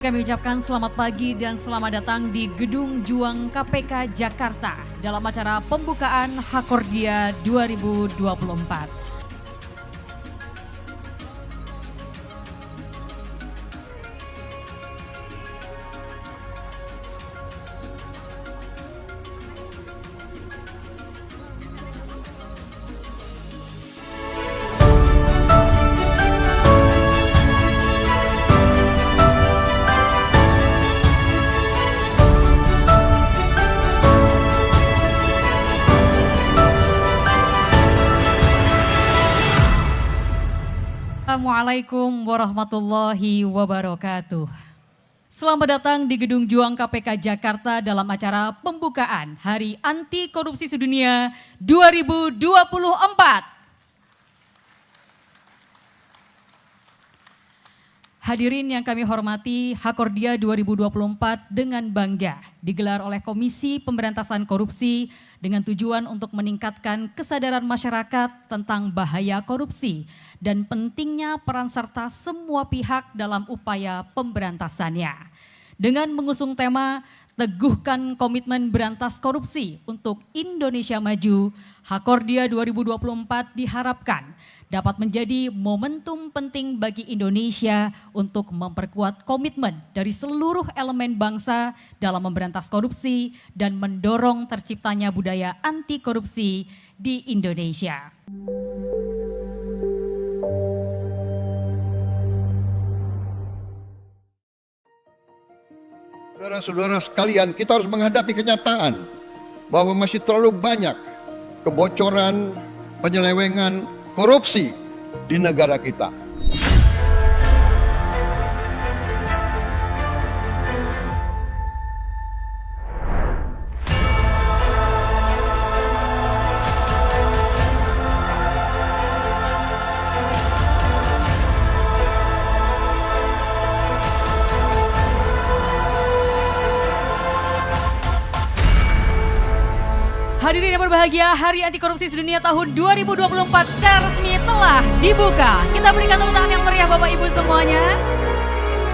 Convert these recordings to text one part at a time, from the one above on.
Kami ucapkan selamat pagi dan selamat datang di Gedung Juang KPK Jakarta dalam acara pembukaan Hakordia 2024. Assalamualaikum warahmatullahi wabarakatuh. Selamat datang di Gedung Juang KPK Jakarta dalam acara pembukaan Hari Anti Korupsi Sedunia 2024. Hadirin yang kami hormati, Hakordia 2024 dengan bangga digelar oleh Komisi Pemberantasan Korupsi dengan tujuan untuk meningkatkan kesadaran masyarakat tentang bahaya korupsi dan pentingnya peran serta semua pihak dalam upaya pemberantasannya. Dengan mengusung tema Teguhkan Komitmen Berantas Korupsi untuk Indonesia Maju, Hakordia 2024 diharapkan dapat menjadi momentum penting bagi Indonesia untuk memperkuat komitmen dari seluruh elemen bangsa dalam memberantas korupsi dan mendorong terciptanya budaya anti korupsi di Indonesia. Saudara-saudara sekalian, kita harus menghadapi kenyataan bahwa masih terlalu banyak kebocoran, penyelewengan, korupsi di negara kita. Hadirin yang berbahagia, Hari Anti Korupsi Sedunia tahun 2024 secara resmi telah dibuka. Kita berikan tepuk tangan yang meriah Bapak Ibu semuanya.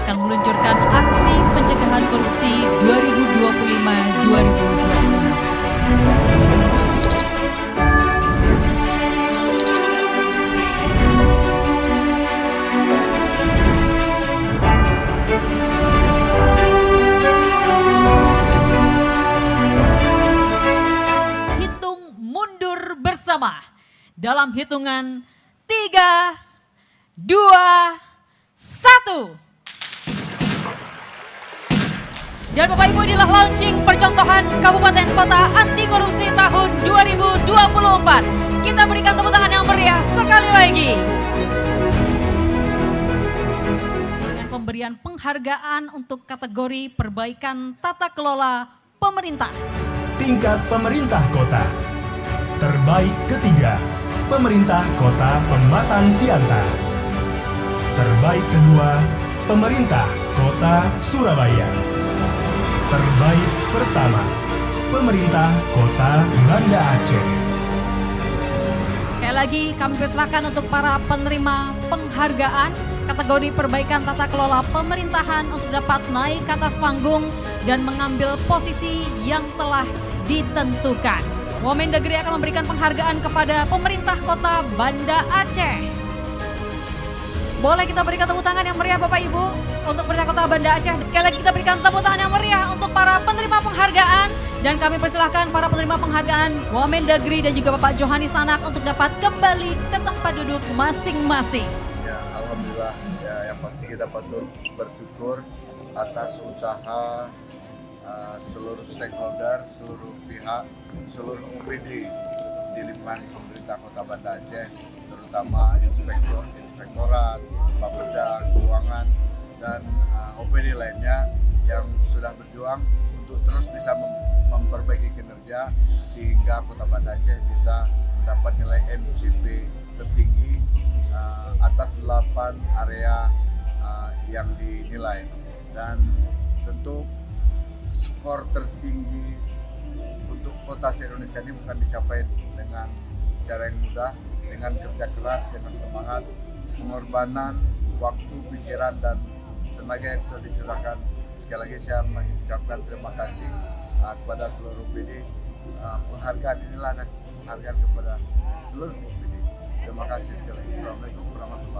Akan meluncurkan aksi pencegahan korupsi 2025-2026. Dalam hitungan 3, 2, 1. Dan Bapak Ibu, inilah launching percontohan Kabupaten Kota Anti Korupsi tahun 2024. Kita berikan tepuk tangan yang meriah sekali lagi. Dengan pemberian penghargaan untuk kategori perbaikan tata kelola pemerintah. Tingkat pemerintah kota. Terbaik ketiga, Pemerintah Kota Pematang Siantar. Terbaik kedua, Pemerintah Kota Surabaya. Terbaik pertama, Pemerintah Kota Banda Aceh. Sekali lagi kami persilakan untuk para penerima penghargaan kategori perbaikan tata kelola pemerintahan untuk dapat naik ke atas panggung dan mengambil posisi yang telah ditentukan. Wamendagri akan memberikan penghargaan kepada pemerintah kota Banda Aceh. Boleh kita berikan tepuk tangan yang meriah Bapak Ibu untuk pemerintah kota Banda Aceh. Sekali lagi kita berikan tepuk tangan yang meriah untuk para penerima penghargaan. Dan kami persilahkan para penerima penghargaan Wamendagri dan juga Bapak Johanis Tanak untuk dapat kembali ke tempat duduk masing-masing. Ya, alhamdulillah ya, yang pasti kita patut bersyukur atas usaha seluruh stakeholder, seluruh pihak, seluruh OPD di lingkungan pemerintah Kota Banda Aceh, terutama inspektorat, Bapeda, keuangan, dan OPD lainnya yang sudah berjuang untuk terus bisa memperbaiki kinerja sehingga Kota Banda Aceh bisa mendapat nilai MCP tertinggi atas 8 area yang dinilai, dan tentu skor tertinggi untuk kota se-Indonesia ini bukan dicapai dengan cara yang mudah, dengan kerja keras, dengan semangat, pengorbanan waktu, pikiran, dan tenaga yang sudah dicurahkan. Sekali lagi saya mengucapkan terima kasih kepada seluruh OPD. Penghargaan inilah penghargaan kepada seluruh OPD. Terima kasih sekali lagi. Assalamualaikum warahmatullahi wabarakatuh.